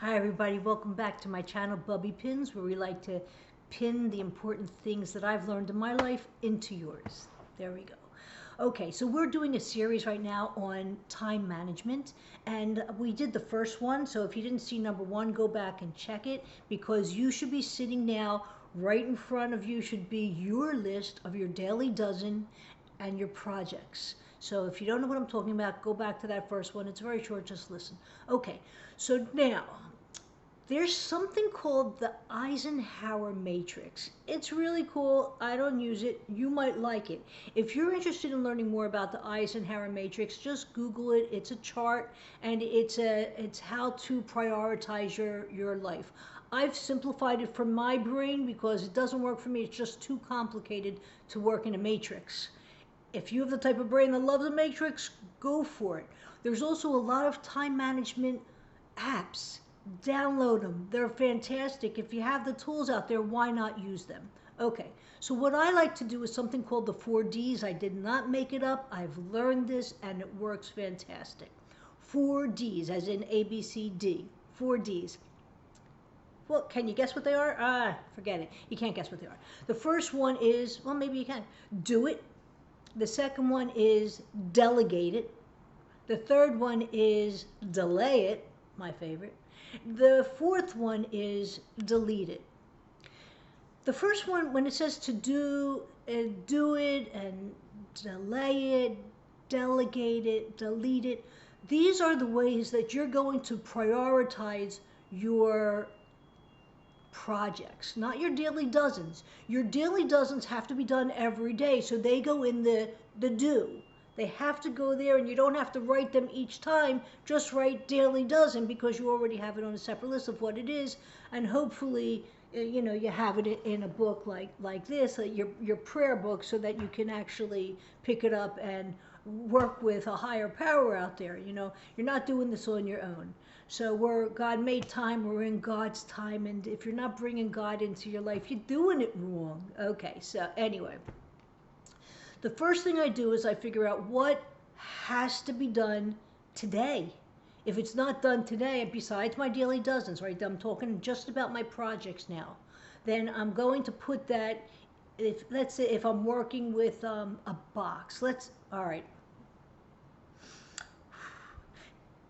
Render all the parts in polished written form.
Hi everybody, welcome back to my channel Bubby Pins, where we like to pin the important things that I've learned in my life into yours. There we go. Okay, so we're doing a series right now on time management, and we did the first one. So if you didn't see number one, go back and check it, because you should be sitting now, right in front of you should be your list of your daily dozen and your projects. So if you don't know what I'm talking about, go back to that first one. It's very short, just listen. Okay, so now there's something called the Eisenhower matrix. It's really cool. I don't use it. You might like it. If you're interested in learning more about the Eisenhower matrix, just Google it. It's a chart, and it's how to prioritize your life. I've simplified it for my brain because it doesn't work for me. It's just too complicated to work in a matrix. If you have the type of brain that loves a matrix, go for it. There's also a lot of time management apps. Download them. They're fantastic. If you have the tools out there, why not use them? Okay, so what I like to do is something called the 4Ds. I did not make it up. I've learned this and it works fantastic. 4Ds, as in A, B, C, D. 4Ds. Well, can you guess what they are? Forget it. You can't guess what they are. The first one is, well, maybe you can. Do it. The second one is delegate it. The third one is delay it, my favorite. The fourth one is delete it. The first one, when it says to do it and delay it, delegate it, delete it, these are the ways that you're going to prioritize your projects, not your daily dozens. Your daily dozens have to be done every day, so they go in the do. They have to go there, and you don't have to write them each time. Just write daily dozen, because you already have it on a separate list of what it is, and hopefully you have it in a book like this, your prayer book, so that you can actually pick it up and work with a higher power out there. You're not doing this on your own. So God made time, we're in God's time, and if you're not bringing God into your life, you're doing it wrong. Okay, so anyway, the first thing I do is I figure out what has to be done today. If it's not done today, besides my daily dozens, right? I'm talking just about my projects now. Then I'm going to put that, let's say if I'm working with a box. All right.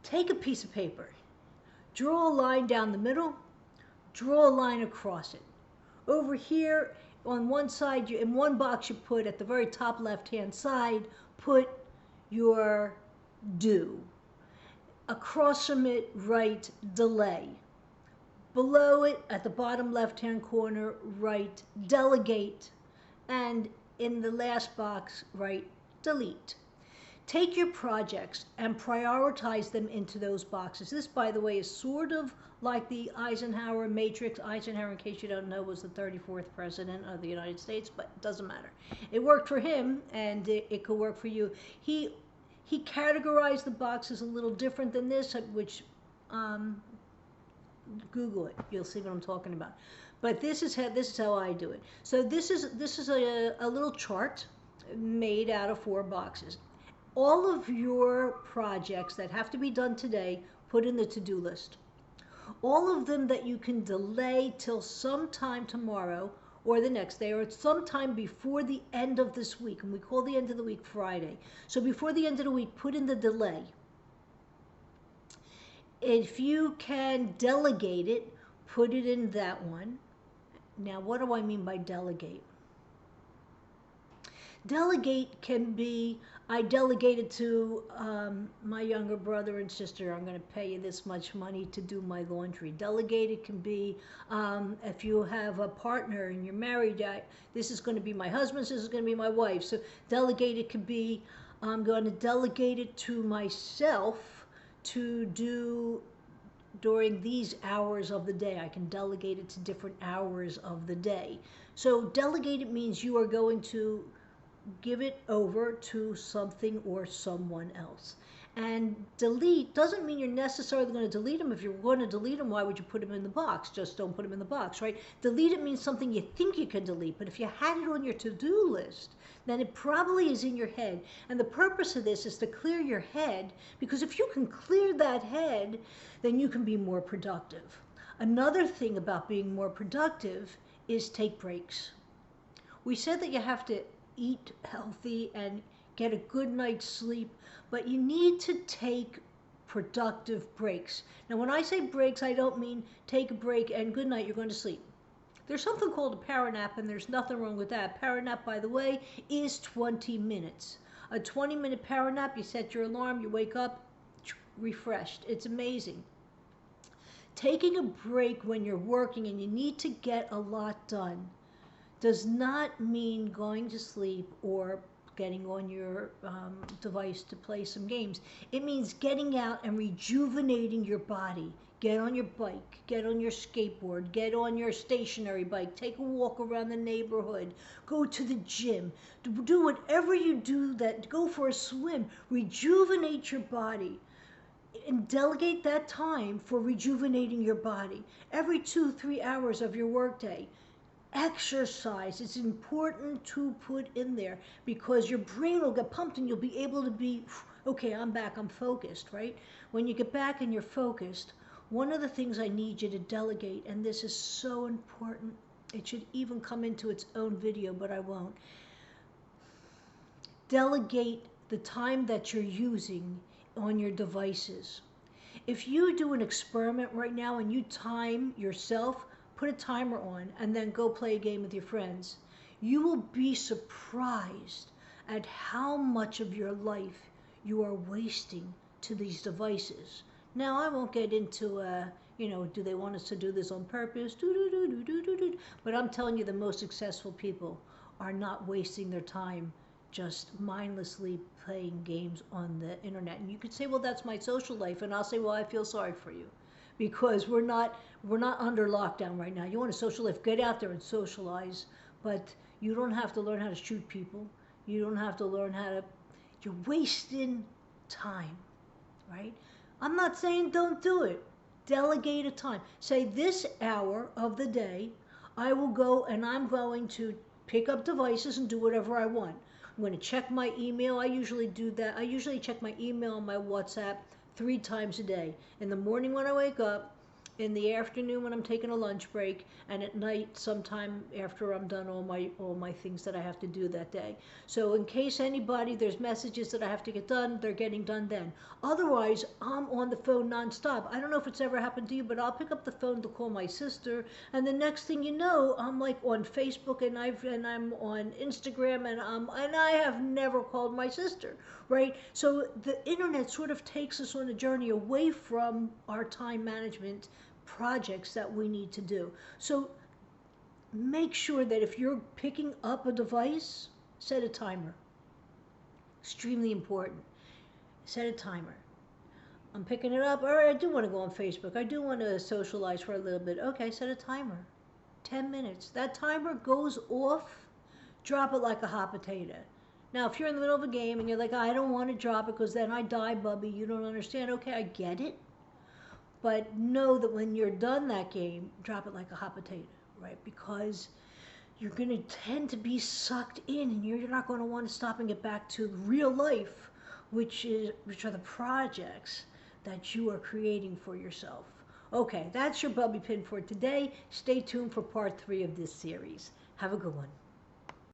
Take a piece of paper, draw a line down the middle, draw a line across it. Over here, on one side, in one box, you put at the very top left-hand side, put your do. Across from it, write delay. Below it, at the bottom left-hand corner, write delegate. And in the last box, write delete. Take your projects and prioritize them into those boxes. This, by the way, is sort of like the Eisenhower matrix. Eisenhower, in case you don't know, was the 34th president of the United States, but it doesn't matter. It worked for him, and it could work for you. He categorized the boxes a little different than this, which Google it. You'll see what I'm talking about. But this is how I do it. So this is a little chart made out of 4 boxes. All of your projects that have to be done today, put in the to-do list. All of them that you can delay till sometime tomorrow or the next day, or sometime before the end of this week. And we call the end of the week Friday. So before the end of the week, put in the delay. If you can delegate it, put it in that one. Now, what do I mean by delegate? Delegate can be, I delegated to my younger brother and sister, I'm going to pay you this much money to do my laundry. Delegated can be, if you have a partner and you're married, this is going to be my husband's, this is going to be my wife. So delegated could be, I'm going to delegate it to myself to do during these hours of the day. I can delegate it to different hours of the day. So delegated means you are going to give it over to something or someone else. And delete doesn't mean you're necessarily going to delete them. If you're going to delete them, why would you put them in the box? Just don't put them in the box, right? Delete it means something you think you can delete, but if you had it on your to-do list, then it probably is in your head. And the purpose of this is to clear your head, because if you can clear that head, then you can be more productive. Another thing about being more productive is take breaks. We said that you have to eat healthy and get a good night's sleep, but you need to take productive breaks. Now, when I say breaks, I don't mean take a break and good night, you're going to sleep. There's something called a power nap, and there's nothing wrong with that. Power nap, by the way, is 20 minutes. A 20-minute power nap, you set your alarm, you wake up, refreshed. It's amazing. Taking a break when you're working and you need to get a lot done does not mean going to sleep or getting on your device to play some games. It means getting out and rejuvenating your body. Get on your bike, get on your skateboard, get on your stationary bike, take a walk around the neighborhood, go to the gym, do whatever you do, go for a swim, rejuvenate your body. And delegate that time for rejuvenating your body. Every 2-3 hours of your workday, exercise. It's important to put in there because your brain will get pumped and you'll be able to be, okay, I'm back, I'm focused, right? When you get back and you're focused, one of the things I need you to delegate, and this is so important, it should even come into its own video, but I won't. Delegate the time that you're using on your devices. If you do an experiment right now and you time yourself, put a timer on, and then go play a game with your friends, you will be surprised at how much of your life you are wasting to these devices. Now, I won't get into, do they want us to do this on purpose? But I'm telling you, the most successful people are not wasting their time just mindlessly playing games on the internet. And you could say, well, that's my social life. And I'll say, well, I feel sorry for you because we're not under lockdown right now. You want a social life, get out there and socialize, but you don't have to learn how to shoot people. You don't have to learn how to, you're wasting time, right? I'm not saying don't do it. Delegate a time. Say this hour of the day, I will go and I'm going to pick up devices and do whatever I want. I'm going to check my email. I usually do that. I usually check my email and my WhatsApp 3 times a day. In the morning when I wake up, in the afternoon when I'm taking a lunch break, and at night sometime after I'm done all my things that I have to do that day. So in case there's messages that I have to get done, they're getting done then. Otherwise, I'm on the phone nonstop. I don't know if it's ever happened to you, but I'll pick up the phone to call my sister, and the next thing you know, I'm like on Facebook and I'm on Instagram, and I have never called my sister, right? So the internet sort of takes us on a journey away from our time management projects that we need to do. So make sure that if you're picking up a device, set a timer. Extremely important. Set a timer. I'm picking it up. All right, I do want to go on Facebook. I do want to socialize for a little bit. Okay, set a timer. 10 minutes. That timer goes off, drop it like a hot potato. Now, if you're in the middle of a game and you're like, I don't want to drop it because then I die, Bubby, you don't understand. Okay, I get it. But know that when you're done that game, drop it like a hot potato, right? Because you're going to tend to be sucked in and you're not going to want to stop and get back to real life, which are the projects that you are creating for yourself. Okay, that's your Bubby Pin for today. Stay tuned for part 3 of this series. Have a good one.